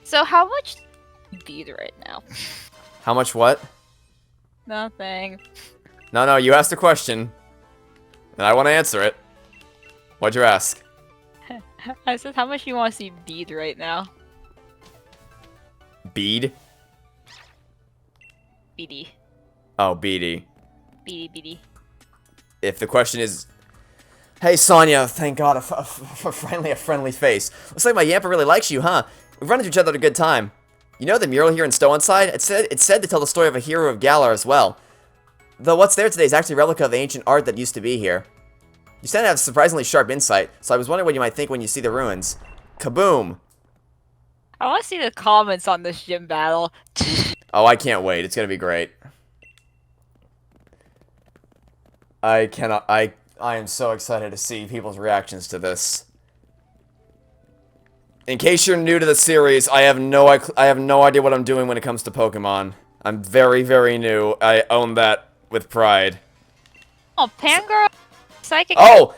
So how much bead right now? How much what? Nothing. No, you asked a question. And I want to answer it. What'd you ask? I said, how much do you want to see bead right now? Bead? BD. Oh, beady. BD. If the question is, hey Sonya, thank God, finally a friendly face. Looks like my Yamper really likes you, huh? We've run into each other at a good time. You know the mural here in Stow Inside? It's said to tell the story of a hero of Galar as well. Though what's there today is actually a replica of the ancient art that used to be here. You sound to have surprisingly sharp insight, so I was wondering what you might think when you see the ruins. Kaboom! I want to see the comments on this gym battle. Oh, I can't wait. It's gonna be great. I am so excited to see people's reactions to this. In case you're new to the series, I have no idea what I'm doing when it comes to Pokemon. I'm very, very new. I own that with pride. Oh, Pangirl? Psychic? Oh,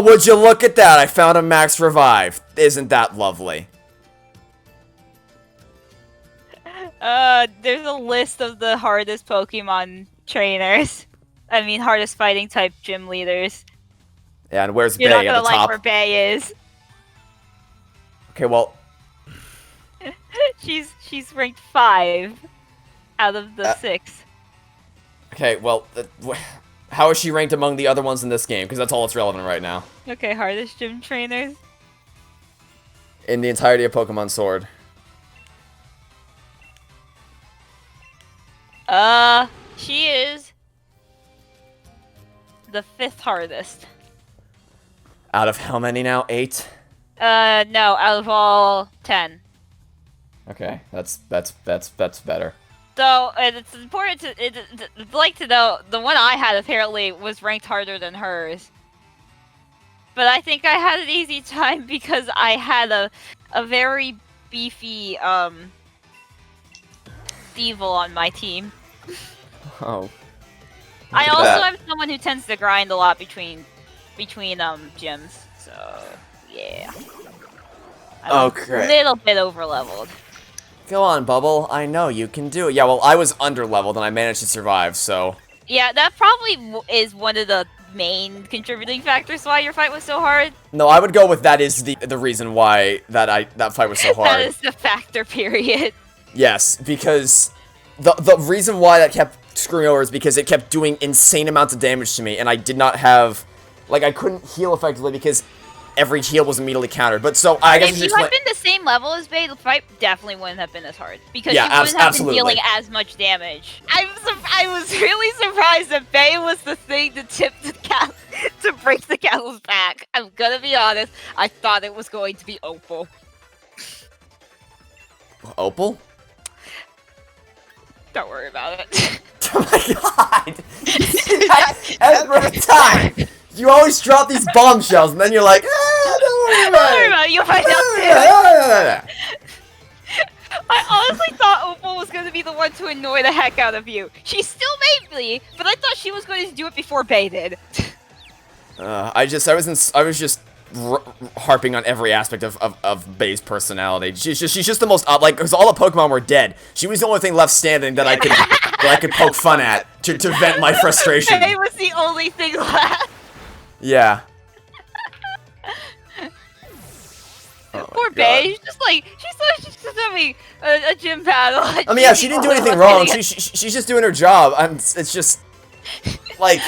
would you look at that? I found a max revive. Isn't that lovely? There's a list of the hardest Pokemon trainers. I mean, hardest fighting type gym leaders. Yeah, and where's You're Bay not at gonna the like top? where Bay is. Okay, well, she's ranked 5 out of the 6. okay, well, how is she ranked among the other ones in this game? Because that's all that's relevant right now. Okay, hardest gym trainers. In the entirety of Pokemon Sword. She is the 5th hardest. Out of how many now? 8? No, out of all 10. Okay, that's better. So, it's important to like to know, the one I had apparently was ranked harder than hers. But I think I had an easy time because I had a very beefy, Devil on my team. Oh. I also am someone who tends to grind a lot between gyms, so yeah. I'm Okay. a little bit overleveled. Go on, Bubble. I know you can do it. Yeah, well, I was underleveled and I managed to survive, so... Yeah, that probably is one of the main contributing factors why your fight was so hard. No, I would go with that is the reason why that fight was so hard. That is the factor, period. Yes, because the reason why that kept screwing over is because it kept doing insane amounts of damage to me, and I did not have... Like, I couldn't heal effectively because every heal was immediately countered. But so, I guess... If you had been the same level as Bay, the fight definitely wouldn't have been as hard. Because yeah, you wouldn't have absolutely. been dealing as much damage. I was really surprised that Bay was the thing to tip the cat to break the cattle's back. I'm gonna be honest, I thought it was going to be Opal. Opal? Don't worry about it. Oh my god! Every time! You always drop these bombshells, and then you're like, don't worry about it! Don't worry about it, you'll find out soon! I honestly thought Opal was going to be the one to annoy the heck out of you. She still made me, but I thought she was going to do it before Bay did. I was just harping on every aspect of Bay's personality. She's just the most like, because all the Pokemon were dead. She was the only thing left standing that I could poke fun at to vent my frustration. Bay was the only thing left. Yeah. Oh Poor Bay, she's just having a gym battle. I mean, yeah, she didn't do anything wrong. She's just doing her job. It's just like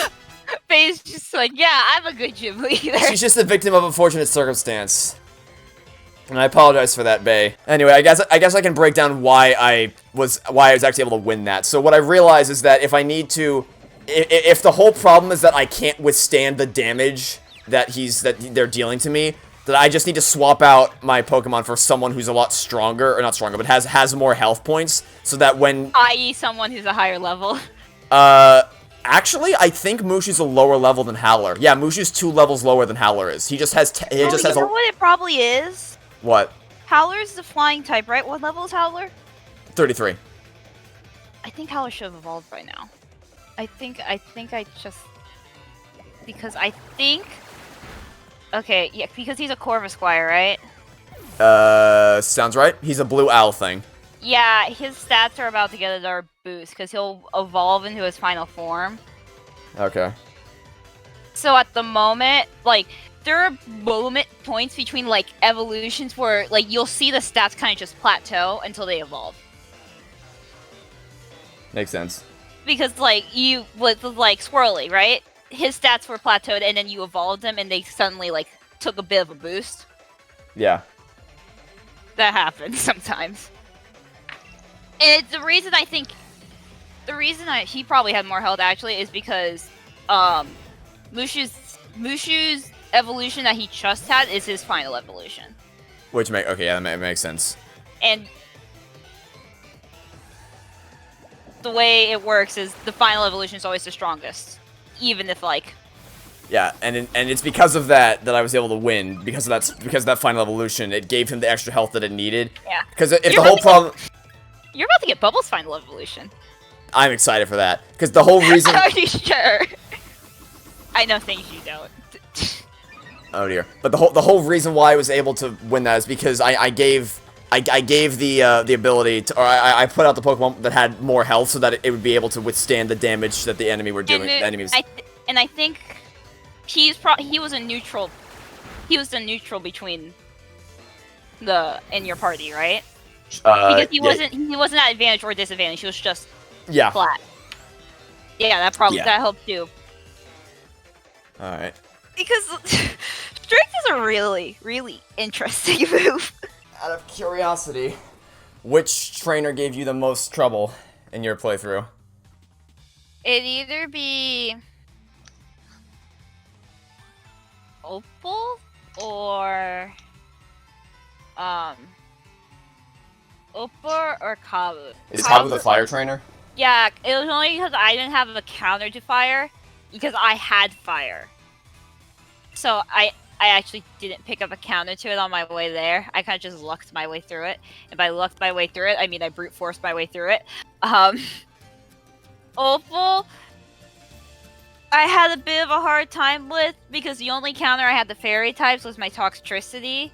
Bay's just like, yeah, I'm a good gym leader. she's just a victim of unfortunate circumstance. And I apologize for that, Bay. Anyway, I guess I can break down why I was actually able to win that. So what I realized is that if I need to, if the whole problem is that I can't withstand the damage that they're dealing to me, that I just need to swap out my Pokemon for someone who's a lot stronger, or not stronger, but has more health points, so that when... i.e. someone who's a higher level. Actually, I think Mushu's a lower level than Howler. Yeah, Mushu's 2 levels lower than Howler is. He just has... You know what it probably is? What? Howler's the flying type, right? What level is Howler? 33. I think Howler should have evolved by now. I think I just... Because I think... Okay, yeah, because he's a Corvus Squire, right? Sounds right. He's a blue owl thing. Yeah, his stats are about to get another boost because he'll evolve into his final form. Okay. So at the moment, like, there are moment points between, like, evolutions where, like, you'll see the stats kind of just plateau until they evolve. Makes sense. Because, like, with like, Swirly, right? His stats were plateaued, and then you evolved him, and they suddenly, like, took a bit of a boost. Yeah. That happens sometimes. And it's the reason he probably had more health, actually, is because, Mushu's evolution that he just had is his final evolution. Okay, yeah, that makes sense. And the way it works is the final evolution is always the strongest, even if, like... Yeah, and it's because of that I was able to win, because of that final evolution. It gave him the extra health that it needed. Yeah. Because if the whole problem... You're about to get Bubble's final evolution. I'm excited for that, because the whole reason... Are you sure? I know things you don't. Oh dear. But the whole reason why I was able to win that is because I gave the ability to, or I put out the Pokemon that had more health so that it would be able to withstand the damage that the enemy were doing. And I think he was a neutral. He was the neutral between in your party, right? Because he wasn't at advantage or disadvantage. He was just flat. Yeah, that helped too. All right. Because Strength is a really, really interesting move. Out of curiosity, which trainer gave you the most trouble in your playthrough? It'd either be Opal or Opal or Kabu. Is Kabu the fire trainer? Yeah, it was only because I didn't have a counter to fire, because I had fire. So I actually didn't pick up a counter to it on my way there. I kind of just lucked my way through it. And by lucked my way through it, I mean I brute forced my way through it. Opal, I had a bit of a hard time with, because the only counter I had the fairy types was my Toxtricity.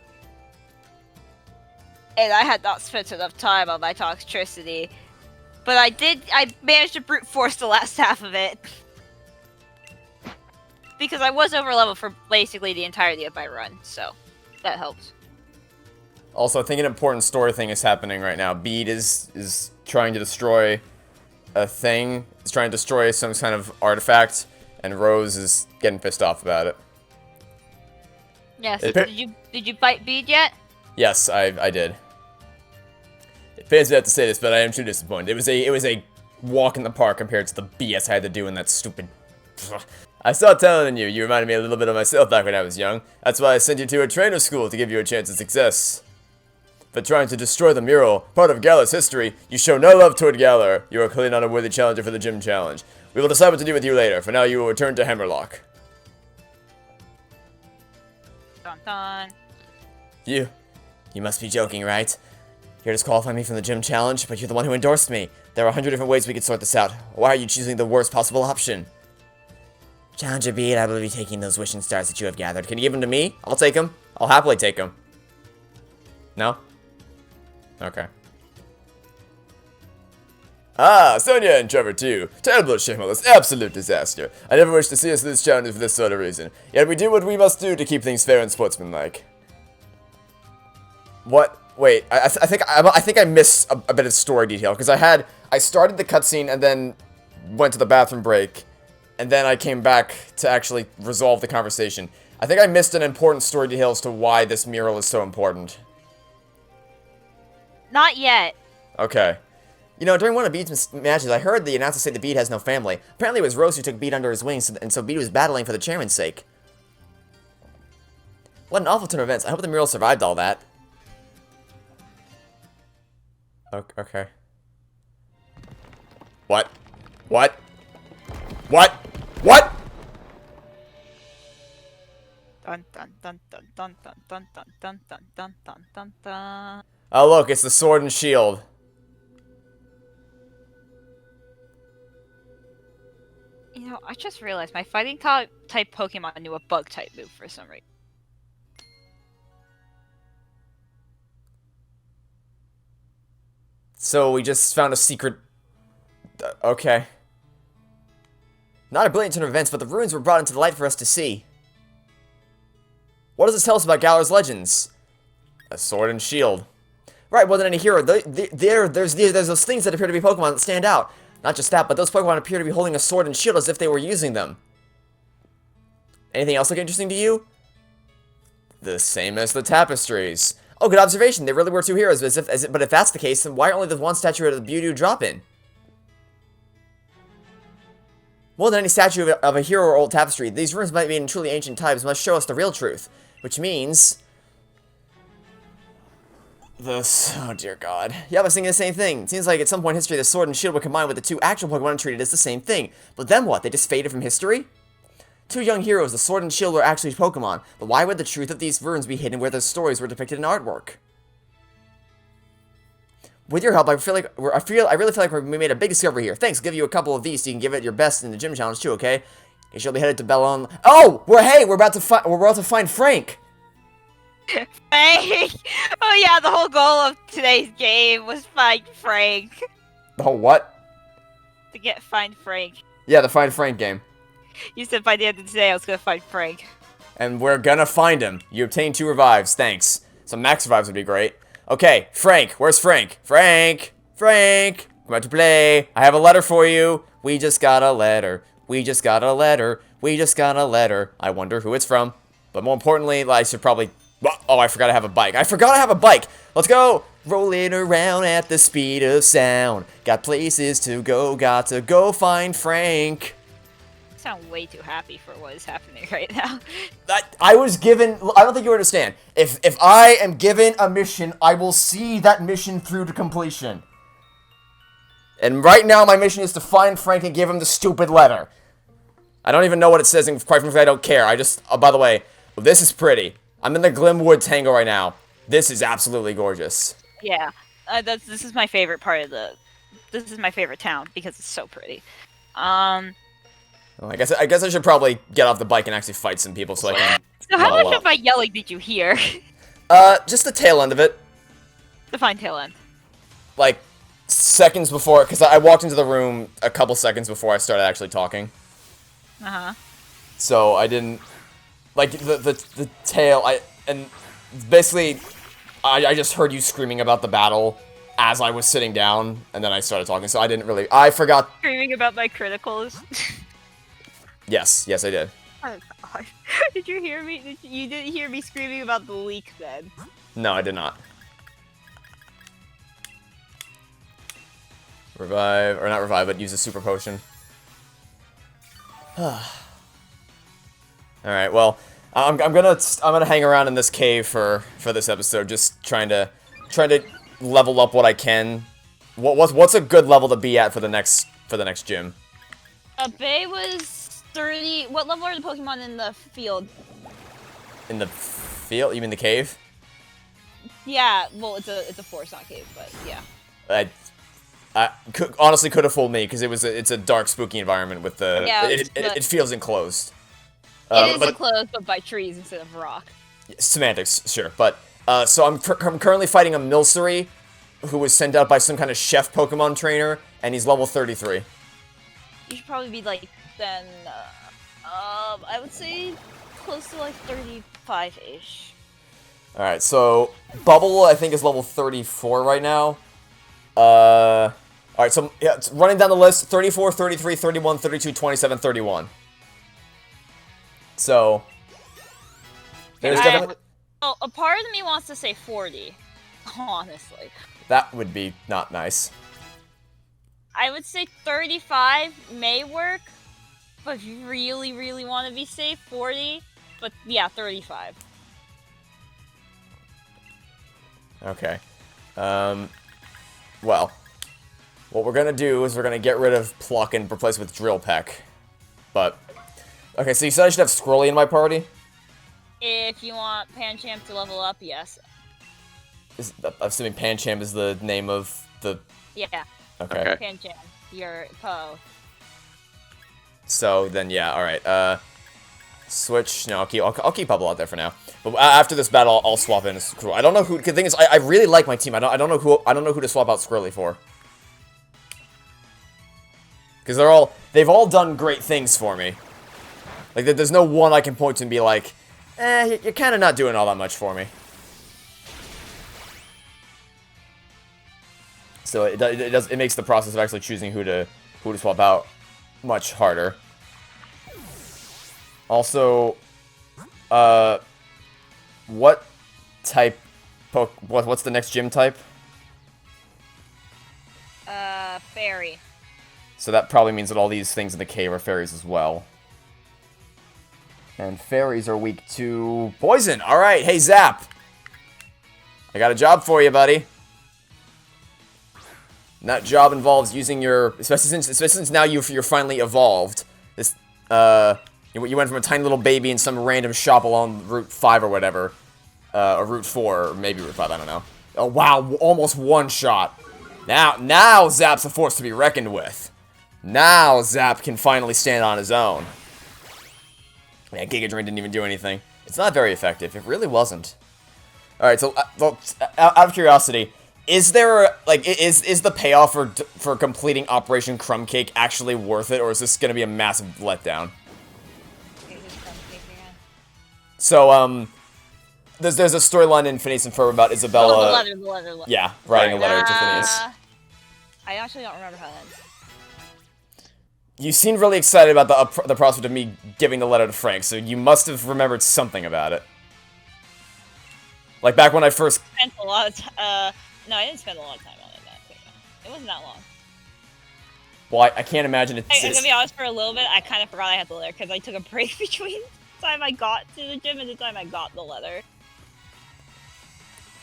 And I had not spent enough time on my Toxtricity. But I managed to brute force the last half of it. Because I was over level for basically the entirety of my run, so that helps. Also, I think an important story thing is happening right now. Bede is trying to destroy a thing. He's trying to destroy some kind of artifact, and Rose is getting pissed off about it. Yes. Did you fight Bede yet? Yes, I did. It pains me to have to say this, but I am too disappointed. It was a walk in the park compared to the BS I had to do in that stupid. I started telling you, you reminded me a little bit of myself back when I was young. That's why I sent you to a trainer school to give you a chance at success. For trying to destroy the mural, part of Galar's history, you show no love toward Galar. You are clearly not a worthy challenger for the gym challenge. We will decide what to do with you later. For now, you will return to Hammerlock. Dun dun. You must be joking, right? You're disqualifying me from the gym challenge, but you're the one who endorsed me. There are 100 different ways we could sort this out. Why are you choosing the worst possible option? Challenger Bede, I will be taking those wishing stars that you have gathered. Can you give them to me? I'll take them. I'll happily take them. No? Okay. Ah, Sonia and Trevor too. Terrible, shameless, absolute disaster. I never wish to see us lose challenges for this sort of reason. Yet we do what we must do to keep things fair and sportsmanlike. What? Wait, I think I missed a bit of story detail, because I started the cutscene and then went to the bathroom break, and then I came back to actually resolve the conversation. I think I missed an important story detail as to why this mural is so important. Not yet. Okay. You know, during one of Bede's matches, I heard the announcer say that Bede has no family. Apparently it was Rose who took Bede under his wings, and so Bede was battling for the chairman's sake. What an awful turn of events. I hope the mural survived all that. Okay. What? What? What? What? Dun dun dun dun dun dun dun dun dun dun dun dun dun dun. Oh look, it's the Sword and Shield. You know, I just realized my fighting type Pokemon knew a bug type move for some reason. So we just found a secret... okay. Not a brilliant turn of events, but the ruins were brought into the light for us to see. What does this tell us about Galar's legends? A sword and shield. Right, more than any hero, there's those things that appear to be Pokemon that stand out. Not just that, but those Pokemon appear to be holding a sword and shield as if they were using them. Anything else look interesting to you? The same as the tapestries. Oh, good observation. They really were two heroes, but if that's the case, then why only the one statue of the Beauty drop in? More than any statue of a hero or old tapestry, these ruins might be in truly ancient times must show us the real truth. Which means... oh dear god. Yeah, I was thinking the same thing. It seems like at some point in history the sword and shield were combined with the two actual Pokemon and treated as the same thing. But then what? They just faded from history? Two young heroes, the sword and shield were actually Pokemon. But why would the truth of these ruins be hidden where their stories were depicted in artwork? With your help, I really feel like we made a big discovery here. Thanks, I'll give you a couple of these so you can give it your best in the gym challenge too, okay? You should be headed to Bellon. Oh, we're about to find Frank. Frank! Oh yeah, the whole goal of today's game was find Frank. The whole what? To find Frank. Yeah, the Find Frank game. You said by the end of the day I was gonna find Frank. And we're gonna find him. You obtained 2 revives, thanks. Some max revives would be great. Okay, Frank, where's Frank? Frank! Frank! Come out to play. I have a letter for you. We just got a letter. We just got a letter. We just got a letter. I wonder who it's from. But more importantly, I should probably... oh, I forgot I have a bike. I forgot I have a bike! Let's go! Rolling around at the speed of sound. Got places to go, got to go find Frank. You sound way too happy for what is happening right now. I was given... I don't think you understand. If I am given a mission, I will see that mission through to completion. And right now, my mission is to find Frank and give him the stupid letter. I don't even know what it says, and quite frankly, I don't care. I just... oh, by the way, this is pretty. I'm in the Glimwood Tangle right now. This is absolutely gorgeous. Yeah, this is my favorite part of the... this is my favorite town, because it's so pretty. Well, I guess I should probably get off the bike and actually fight some people so I can... So how much of my yelling did you hear? Just the tail end of it. Define tail end. Like, seconds before, because I walked into the room a couple seconds before I started actually talking. Uh-huh. So I didn't... like, the tail, and basically, I just heard you screaming about the battle as I was sitting down, and then I started talking, so I didn't really... I forgot... Screaming about my criticals? Yes, I did. Oh god. Did you hear me? You didn't hear me screaming about the leak then? No, I did not. Revive, or not revive, but use a super potion. Alright, well, I'm gonna hang around in this cave for this episode, just trying to level up what I can. What's a good level to be at for the next gym? Bay was 30. What level are the Pokemon in the field? In the field? You mean the cave? Yeah, well, it's a forest, not cave, but yeah. Honestly could have fooled me because it's a dark, spooky environment with the. Yeah, it feels enclosed. It is enclosed, but by trees instead of rock. Semantics, sure, but so I'm currently fighting a Milcery, who was sent out by some kind of chef Pokemon trainer, and he's level 33. You should probably be like then. I would say close to like 35-ish. All right, so Bubble I think is level 34 right now. Alright, so yeah, it's running down the list, 34, 33, 31, 32, 27, 31. So, there's definitely... Oh, a part of me wants to say 40, honestly. That would be not nice. I would say 35 may work, but if you really, really want to be safe, 40. But yeah, 35. Okay. Well, what we're gonna do is we're gonna get rid of Pluck and replace it with Drill Peck. But, okay, so you said I should have Squirrely in my party? If you want Pancham to level up, yes. I'm assuming Pancham is the name of the... Yeah. Okay. Pancham, your Poe. So, then, yeah, alright, Switch. No, I'll keep Bubble out there for now. But after this battle, I'll swap in Squirrel. I don't know who. The thing is, I really like my team. I don't know who to swap out Squirrely for. Because they've all done great things for me. Like, there's no one I can point to and be like, you're kind of not doing all that much for me. So it makes the process of actually choosing who to swap out much harder. Also, what type what's the next gym type? Fairy. So that probably means that all these things in the cave are fairies as well. And fairies are weak to poison. Alright, hey Zap! I got a job for you, buddy. And that job involves using your... Especially since now you're finally evolved. This, you went from a tiny little baby in some random shop along Route 5 or whatever. Or Route 4, or maybe Route 5, I don't know. Oh wow, almost one shot. Now Zap's a force to be reckoned with. Now Zap can finally stand on his own. Man, Giga Drain didn't even do anything. It's not very effective. It really wasn't. Alright, so, out of curiosity, is there, like, is the payoff for completing Operation Crumb Cake actually worth it, or is this gonna be a massive letdown? So, there's a storyline in Phineas and Ferb about Isabella... Oh, the letter. Yeah, writing a letter to Phineas. I actually don't remember how that ends. You seemed really excited about the prospect of me giving the letter to Frank, so you must have remembered something about it. Like back when I first... Spent a lot of time, no, I didn't spend a lot of time on it. It wasn't that long. Well, I can't imagine it's... I'm gonna be honest, for a little bit, I kind of forgot I had the letter, because I took a break between the time I got to the gym and the time I got the letter.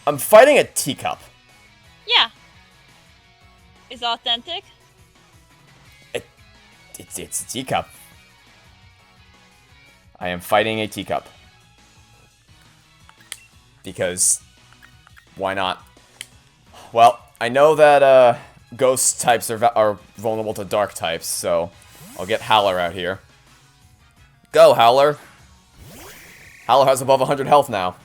I'm fighting a teacup. Yeah. Is it authentic? It's a teacup. I am fighting a teacup. Because, why not? Well, I know that ghost types are vulnerable to dark types, so I'll get Howler out here. Go, Howler! Howler has above 100 health now.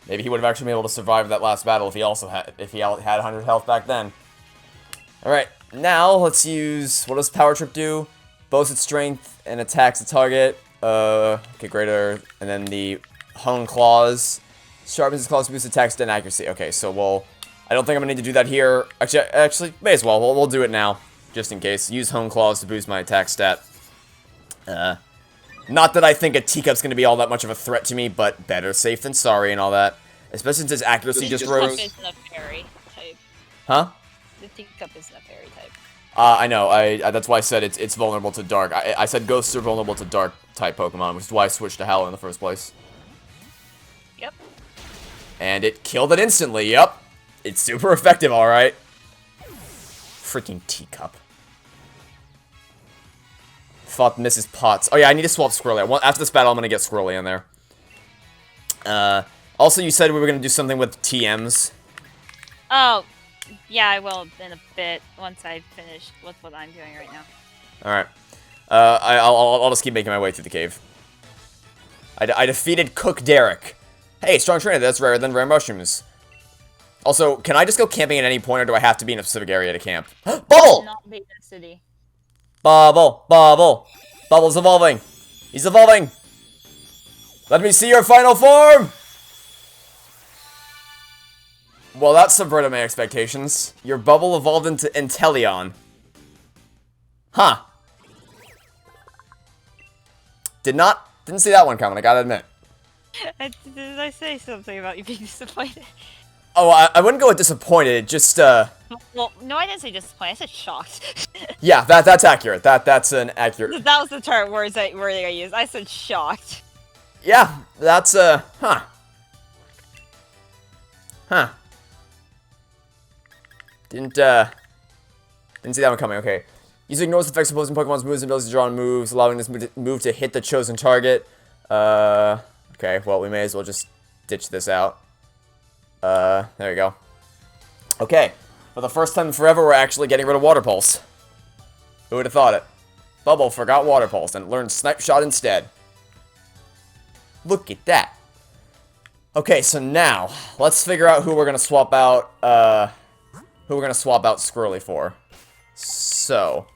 Maybe he would have actually been able to survive that last battle if he had 100 health back then. Alright, now let's use... What does Power Trip do? Boasts its strength and attacks the target. Okay, greater. And then the Hung Claws. Sharpens its claws to boost attacks and accuracy. Okay, so we'll... I don't think I'm gonna need to do that here. Actually, may as well. We'll do it now. Just in case. Use Hung Claws to boost my attack stat. Not that I think a teacup's gonna be all that much of a threat to me, but better safe than sorry and all that. Especially since its accuracy just rose. The teacup isn't a fairy type. Huh? The teacup isn't a fairy type. I know. That's why I said it's vulnerable to dark. I said ghosts are vulnerable to dark type Pokemon, which is why I switched to Howler in the first place. Yep. And it killed it instantly. Yep. It's super effective, alright. Freaking teacup. Fought Mrs. Potts. Oh yeah, I need to swap Squirrely. After this battle, I'm gonna get Squirrely in there. Also, you said we were gonna do something with TMs. Oh, yeah, I will in a bit once I finish with what I'm doing right now. Alright. I'll just keep making my way through the cave. I defeated Cook Derek. Hey, strong trainer, that's rarer than rare mushrooms. Also, can I just go camping at any point, or do I have to be in a specific area to camp? Bubble! Not be in the city. Bubble! Bubble! Bubble's evolving! He's evolving! Let me see your final form! Well, that subverted my expectations. Your Bubble evolved into Inteleon. Huh. Didn't see that one coming, I gotta admit. Did I say something about you being disappointed? Oh, I wouldn't go with disappointed, just, Well, no, I didn't say disappointed, I said shocked. Yeah, that's accurate. That's an accurate... That was the term word I used. I said shocked. Yeah, that's, huh. Huh. Didn't see that one coming, okay. User ignores the effects of opposing Pokemon's moves and abilities to draw on moves, allowing this move to hit the chosen target. Okay, well, we may as well just ditch this out. There we go. Okay, for the first time in forever, we're actually getting rid of Water Pulse. Who would have thought it? Bubble forgot Water Pulse and learned Snipe Shot instead. Look at that. Okay, so now, let's figure out who we're gonna swap out, Squirrely for. So,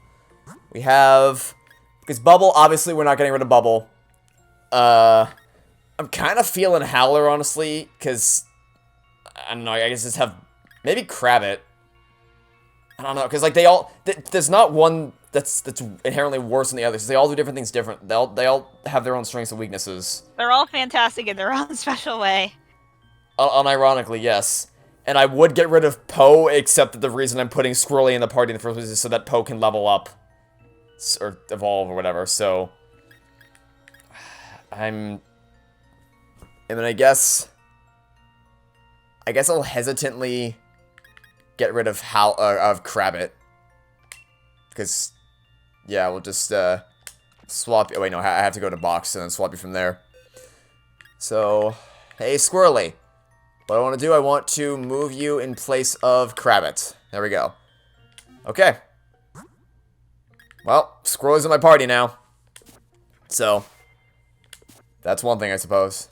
we have... Because Bubble, obviously, we're not getting rid of Bubble. I'm kind of feeling Howler, honestly, because... I don't know, I guess just have... Maybe Krabbit. I don't know, because, like, they all... There's not one that's inherently worse than the others. They all do different things different. They all have their own strengths and weaknesses. They're all fantastic in their own special way. Unironically, yes. And I would get rid of Poe, except that the reason I'm putting Squirrely in the party in the first place is so that Poe can level up. Or evolve or whatever, so... I mean, I guess I'll hesitantly get rid of Krabbit. Because, yeah, we'll just, swap... Oh, wait, no, I have to go to box and then swap you from there. So, hey, Squirrely. What I want to do, I want to move you in place of Krabbit. There we go. Okay. Well, Squirrely's in my party now. So, that's one thing, I suppose.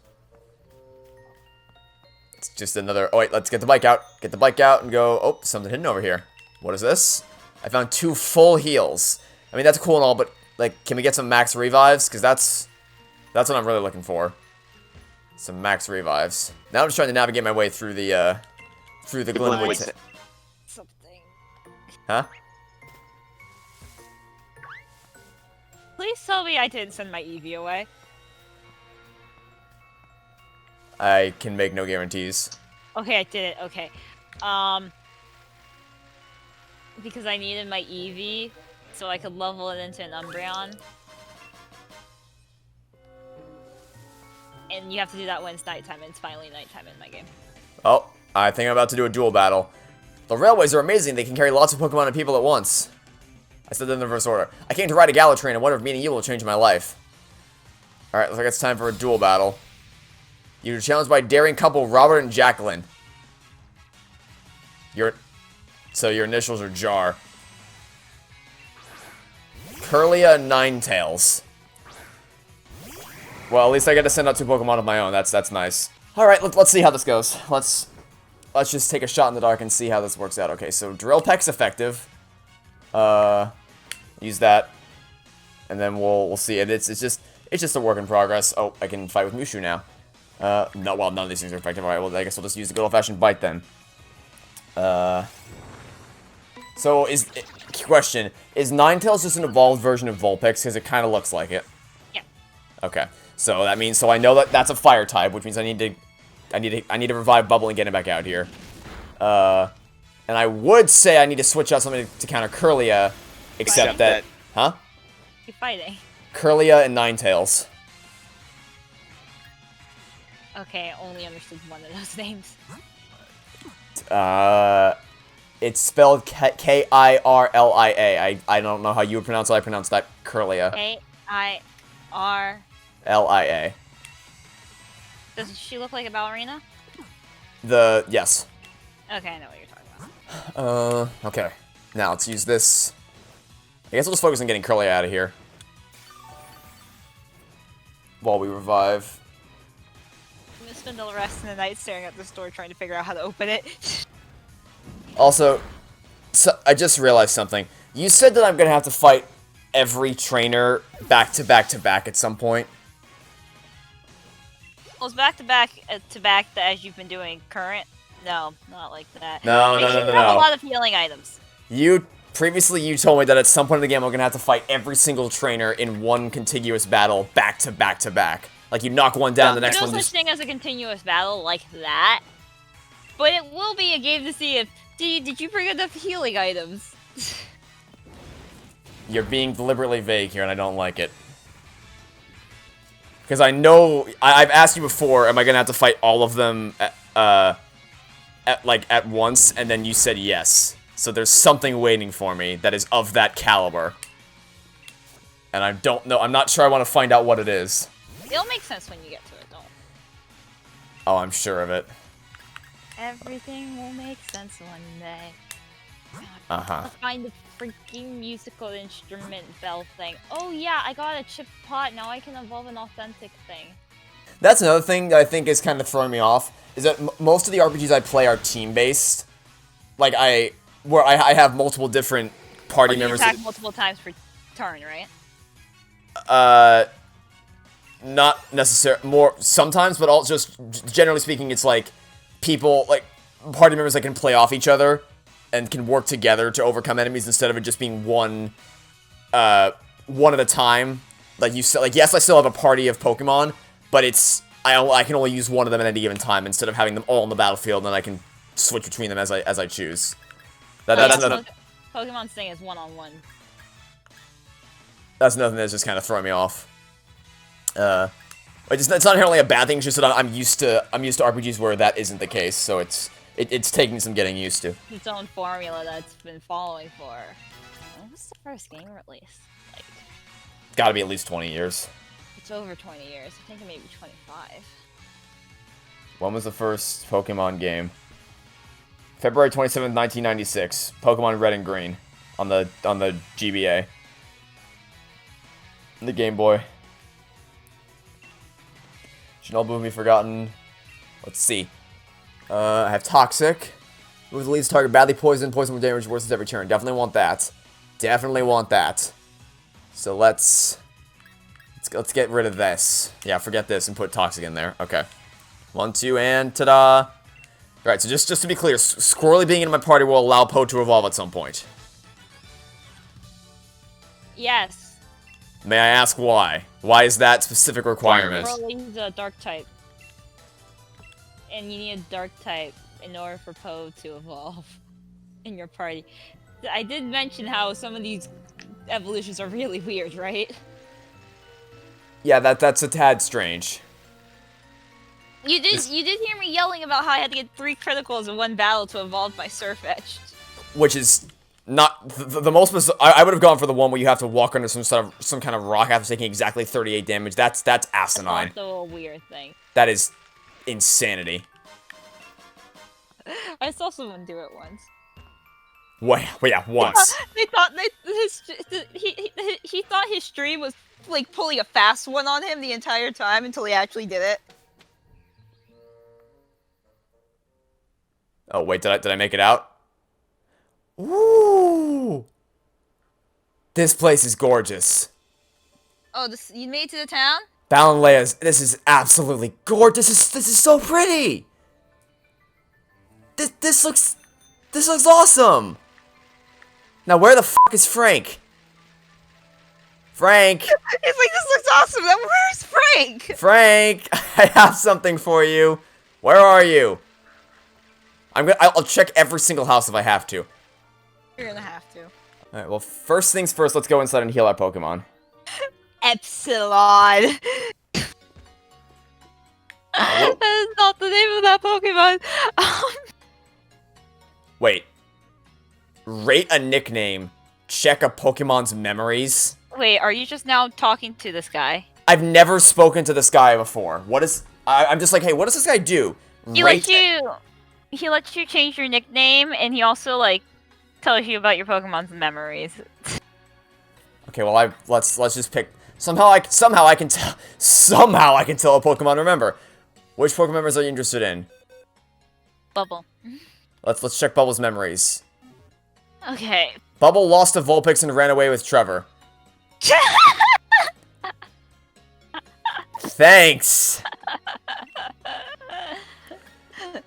It's just another... Oh, wait, let's get the bike out. Get the bike out and go... Oh, something hidden over here. What is this? I found 2 full heals. I mean, that's cool and all, but, like, can we get some max revives? Because that's what I'm really looking for. Some max revives. Now I'm just trying to navigate my way through the Glimwood. Something. Huh? Please tell me I didn't send my Eevee away. I can make no guarantees. Okay, I did it. Okay. Because I needed my Eevee so I could level it into an Umbreon. And you have to do that when it's nighttime, and it's finally nighttime in my game. Oh, I think I'm about to do a duel battle. The railways are amazing. They can carry lots of Pokemon and people at once. I said that in the reverse order. I came to ride a Gala train and wonder if meeting you will change my life. Alright, looks like it's time for a duel battle. You're challenged by daring couple Robert and Jacqueline. So your initials are Jar. Curlia and Ninetales. Well, at least I get to send out 2 Pokemon of my own. That's nice. Alright, let's see how this goes. Let's just take a shot in the dark and see how this works out. Okay, so Drill Peck's effective. Use that. And then we'll see. And it's just a work in progress. Oh, I can fight with Mushu now. No, well, none of these things are effective. Alright, well, I guess we'll just use the good old-fashioned bite then. So, question, is Ninetales just an evolved version of Vulpix? Because it kind of looks like it. Yeah. Okay. So, that means, I know that that's a fire type, which means I need to revive Bubble and get him back out here. And I would say I need to switch out something to counter Curlia, except that... Huh? You're fighting. Curlia and Ninetales. Okay, I only understood one of those names. It's spelled K-I-R-L-I-A. I don't know how you would pronounce it. I pronounce that Curlia. K-I-R... L-I-A. Does she look like a ballerina? Yes. Okay, I know what you're talking about. Okay. Now, let's use this. I guess we'll just focus on getting Curlia out of here. While we revive. I'm gonna spend the rest of the night staring at this door trying to figure out how to open it. Also, so I just realized something. You said that I'm gonna have to fight every trainer back to back to back at some point. Well, it's back to back as you've been doing current. No, not like that. No. have a lot of healing items. Previously you told me that at some point in the game I'm gonna have to fight every single trainer in one contiguous battle back to back to back. Like you knock one down, the next one There's no such thing as a continuous battle like that. But it will be a game to see if did you bring enough healing items? You're being deliberately vague here and I don't like it. Because I know I've asked you before, am I gonna have to fight all of them at once, and then you said yes. So there's something waiting for me that is of that caliber. And I don't know, I'm not sure I want to find out what it is. It'll make sense when you get to it, don't. Oh, I'm sure of it. Everything will make sense one day. Uh-huh. I'll find the freaking musical instrument bell thing. Oh yeah, I got a chip pot, now I can evolve an authentic thing. That's another thing that I think is kind of throwing me off, is that most of the RPGs I play are team-based. Like, where I have multiple different party members. You attack multiple times per turn, right? Not necessarily, more, sometimes, but also just, generally speaking, it's like, people, like, party members that can play off each other, and can work together to overcome enemies instead of it just being one at a time. Like, yes, I still have a party of Pokemon, but I can only use one of them at any given time instead of having them all on the battlefield, and then I can switch between them as I choose. That's another. Pokemon's thing is one-on-one. That's nothing that's just kind of throwing me off. It's not inherently a bad thing. It's just that I'm used to RPGs where that isn't the case, so it's taking some getting used to. Its own formula that's been following for. When was the first game released? Like, Gotta be at least 20 years. it's over 20 years. I think it may be 25. When was the first Pokemon game? February 27th, 1996. Pokemon Red and Green on the GBA. The Game Boy. Shinobu Will Be Forgotten. Let's see. I have Toxic. Moves the leads target badly poisoned. Poison with damage worsens every turn. Definitely want that. Definitely want that. So let's get rid of this. Yeah, forget this and put Toxic in there. Okay. 1, 2, and ta-da! Alright, so just to be clear, Squirrely being in my party will allow Poe to evolve at some point. Yes. May I ask why? Why is that specific requirement? Squirrely's a dark type. And you need a dark type in order for Poe to evolve in your party. I did mention how some of these evolutions are really weird, right? Yeah, that's a tad strange. You did hear me yelling about how I had to get 3 criticals in one battle to evolve my Surfetch'd. Which is not the most. I would have gone for the one where you have to walk under some kind of rock after taking exactly 38 damage. That's asinine. That's also a weird thing. That is insanity. I saw someone do it once. Wait, yeah, once. They thought he thought his stream was like pulling a fast one on him the entire time until he actually did it. Oh wait, did I make it out? Ooh, this place is gorgeous. Oh, you made it to the town? Balinlea's. This is absolutely gorgeous. This is so pretty. This looks awesome. Now where the fuck is Frank? Frank. It's like, this looks awesome. Now where's Frank? Frank, I have something for you. Where are you? I'll check every single house if I have to. You're gonna have to. Alright, well, first things first, let's go inside and heal our Pokemon. Epsilon. That is not the name of that Pokemon. Wait. Rate a nickname. Check a Pokemon's memories. Wait, are you just now talking to this guy? I've never spoken to this guy before. What is... I'm just like, hey, what does this guy do? He lets you change your nickname, and he also, like, tells you about your Pokemon's memories. Okay, well, let's just pick... Somehow I can tell a Pokemon remember. Which Pokemon members are you interested in? Bubble. Let's check Bubble's memories. Okay. Bubble lost to Vulpix and ran away with Trevor. Thanks.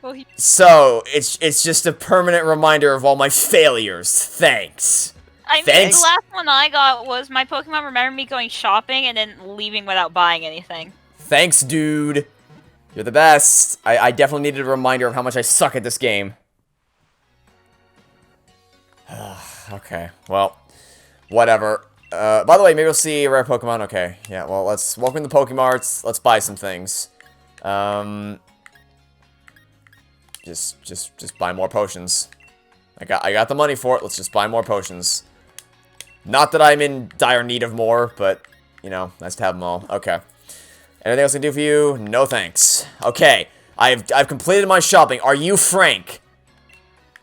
Well, So it's just a permanent reminder of all my failures. Thanks. I mean, Thanks. the last one I got was my Pokemon remembered me going shopping and then leaving without buying anything. Thanks, dude. You're the best. I definitely needed a reminder of how much I suck at this game. Okay, well, whatever. By the way, maybe we'll see a rare Pokemon. Okay, yeah, well, let's walk in the Pokemarts. Let's buy some things. Just buy more potions. I got the money for it. Let's just buy more potions. Not that I'm in dire need of more, but, you know, nice to have them all. Okay. Anything else I can do for you? No thanks. Okay, I've completed my shopping. Are you Frank?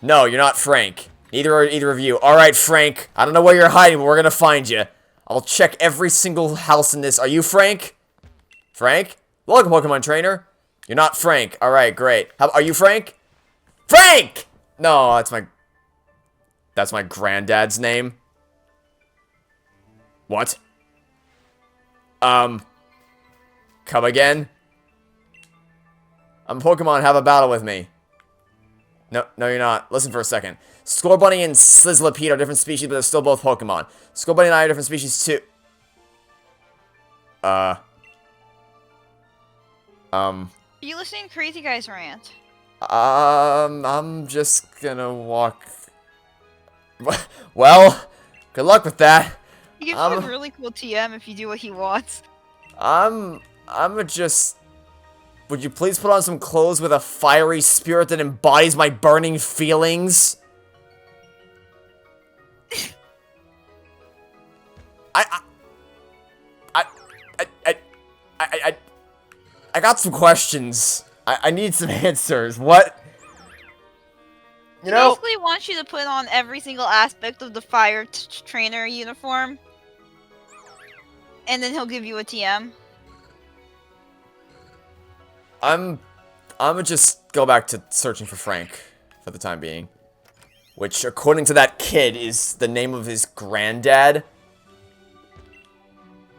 No, you're not Frank. Neither are either of you. Alright, Frank. I don't know where you're hiding, but we're gonna find you. I'll check every single house in this. Are you Frank? Frank? Welcome, Pokemon Trainer. You're not Frank. Alright, great. Are you Frank? Frank! No, that's my granddad's name. What? Come again? I'm Pokemon, have a battle with me. No, you're not. Listen for a second. Scorbunny and Sizzlipede are different species, but they're still both Pokemon. Scorbunny and I are different species, too. Are you listening to Crazy Guy's rant? I'm just gonna walk... Well, good luck with that. He gives you a really cool TM if you do what he wants. I'ma just... Would you please put on some clothes with a fiery spirit that embodies my burning feelings? I got some questions. I need some answers. What? You know... He basically wants you to put on every single aspect of the fire trainer uniform. And then he'll give you a TM. I'ma just go back to searching for Frank for the time being. Which, according to that kid, is the name of his granddad.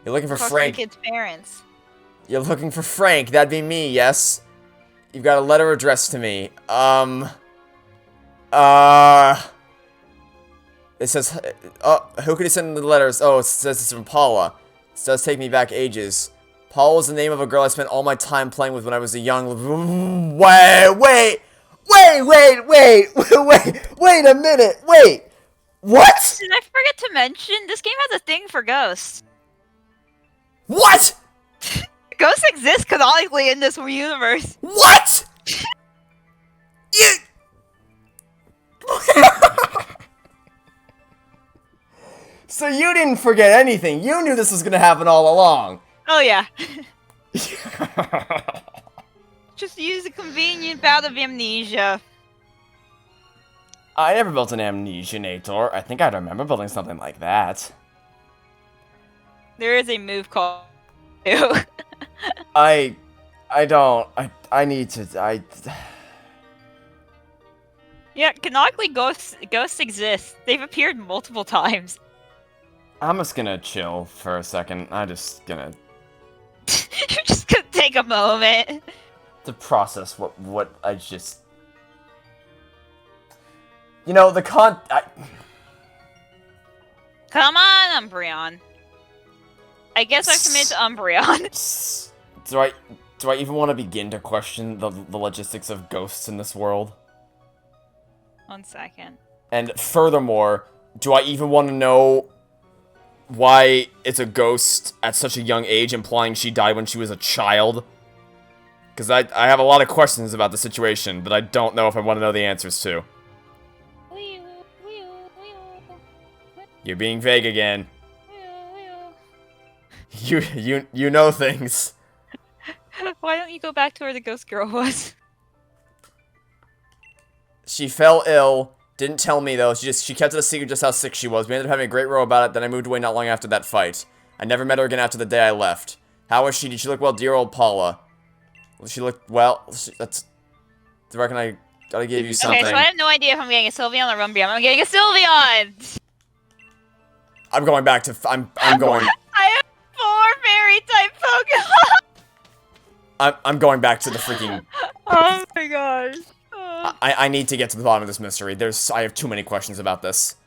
You're looking for Frank. The kid's parents. You're looking for Frank. That'd be me, yes? You've got a letter addressed to me. It says, who could he send the letters? Oh, it says it's from Paula. This does take me back ages. Paula was the name of a girl I spent all my time playing with when I was a young... Wait a minute, wait! What? Did I forget to mention, this game has a thing for ghosts. What? Ghosts exist canonically in this universe. What? You... So you didn't forget anything. You knew this was gonna happen all along. Oh yeah. Just use a convenient bout of amnesia. I never built an amnesianator. I think I remember building something like that. There is a move called I don't. I need to. Yeah, canonically ghosts exist. They've appeared multiple times. I'm just gonna chill for a second. I'm just gonna... You're just gonna take a moment to process what I just... You know, the Come on, Umbreon. I guess I've committed to Umbreon. Do I even want to begin to question the logistics of ghosts in this world? 1 second. And furthermore, do I even want to know why it's a ghost at such a young age, implying she died when she was a child? Because I have a lot of questions about the situation that I don't know if I want to know the answers to. You're being vague again. You know things. Why don't you go back to where the ghost girl was? She fell ill. Didn't tell me though. She kept it a secret just how sick she was. We ended up having a great row about it. Then I moved away not long after that fight. I never met her again after the day I left. How was she? Did she look well? Dear old Paula. She looked well. That's. I reckon I gotta give you something. Okay, so I have no idea if I'm getting a Sylveon or Umbreon. I'm getting a Sylveon. I'm going back to. I'm going. I have 4 fairy type Pokemon. I'm going back to the freaking. Oh my gosh. I need to get to the bottom of this mystery. I have too many questions about this.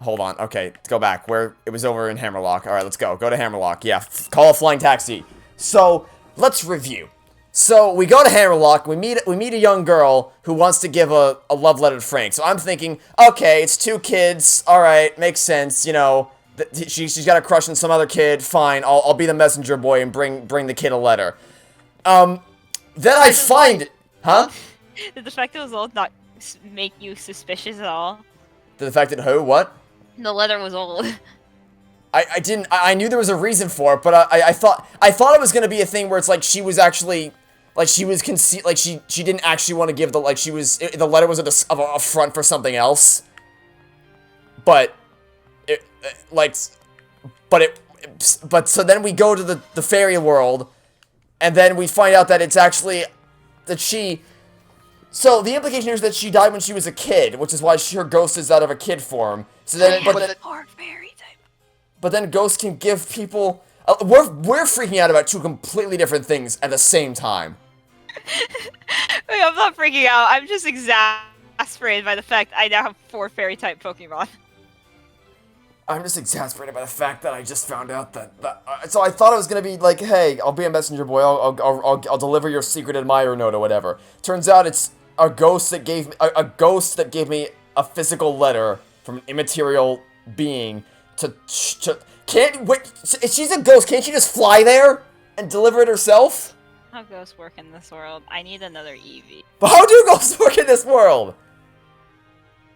Hold on. Okay, go back. Where it was over in Hammerlock. All right, let's go. Go to Hammerlock. Yeah, call a flying taxi. So let's review. So we go to Hammerlock. We meet a young girl who wants to give a love letter to Frank. So I'm thinking, okay, it's 2 kids. All right, makes sense. You know, she's got a crush on some other kid. Fine, I'll be the messenger boy and bring the kid a letter. Then I find it. Huh? Did the fact it was old not make you suspicious at all? Did the fact that who? What? The letter was old. I didn't. I knew there was a reason for it, but I thought it was gonna be a thing where it's like she was actually, like she was like she didn't actually want to give the the letter was a front for something else. But but so then we go to the fairy world. And then we find out that it's actually that she. So the implication here is that she died when she was a kid, which is why her ghost is out of a kid form. So then, but then ghosts can give people. We're freaking out about two completely different things at the same time. Wait, I'm not freaking out. I'm just exasperated by the fact I now have 4 fairy-type Pokemon. I'm just exasperated by the fact that I just found out that. So I thought it was gonna be like, hey, I'll be a messenger boy. I'll deliver your secret admirer note or whatever. Turns out it's a ghost that gave me a physical letter from an immaterial being to can't wait. If she's a ghost, can't she just fly there and deliver it herself? How ghosts work in this world? I need another Eevee. But how do ghosts work in this world?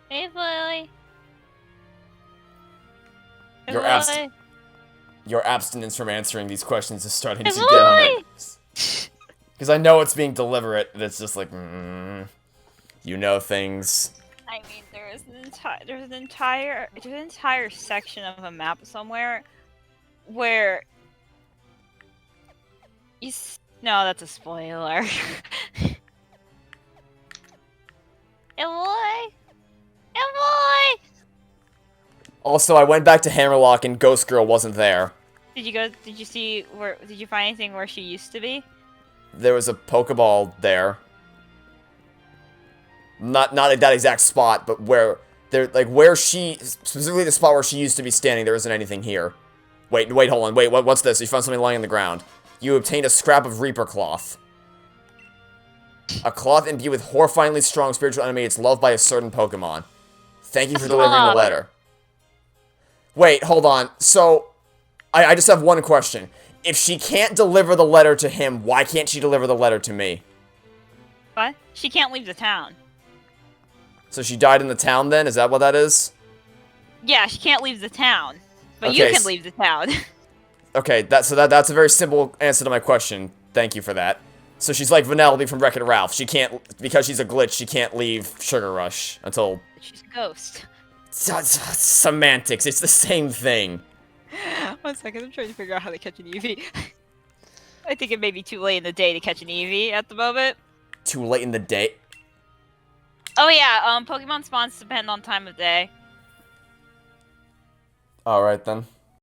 Hey, Lily. Your abstinence from answering these questions is starting to get on my nerves. Because I know it's being deliberate, and it's just like, you know things. I mean, there's an entire section of a map somewhere where no, that's a spoiler. Eloy! Also, I went back to Hammerlock and Ghost Girl wasn't there. Did you find anything where she used to be? There was a Pokeball there. Not at that exact spot, but where she, specifically the spot where she used to be standing, there isn't anything here. Wait, hold on, what's this? You found something lying on the ground. You obtained a scrap of Reaper Cloth. A cloth imbued with horrifyingly strong spiritual enemy. It's loved by a certain Pokemon. Thank you for delivering the letter. Wait, hold on. So, I just have one question. If she can't deliver the letter to him, why can't she deliver the letter to me? What? She can't leave the town. So she died in the town then? Is that what that is? Yeah, she can't leave the town. But okay, you can leave the town. Okay, that's a very simple answer to my question. Thank you for that. So she's like Vanellope from Wreck-It Ralph. She can't, because she's a glitch, she can't leave Sugar Rush until... She's a ghost. Semantics, it's the same thing. 1 second, I'm trying to figure out how to catch an Eevee. I think it may be too late in the day to catch an Eevee at the moment. Too late in the day? Oh yeah, Pokemon spawns depend on time of day. Alright then.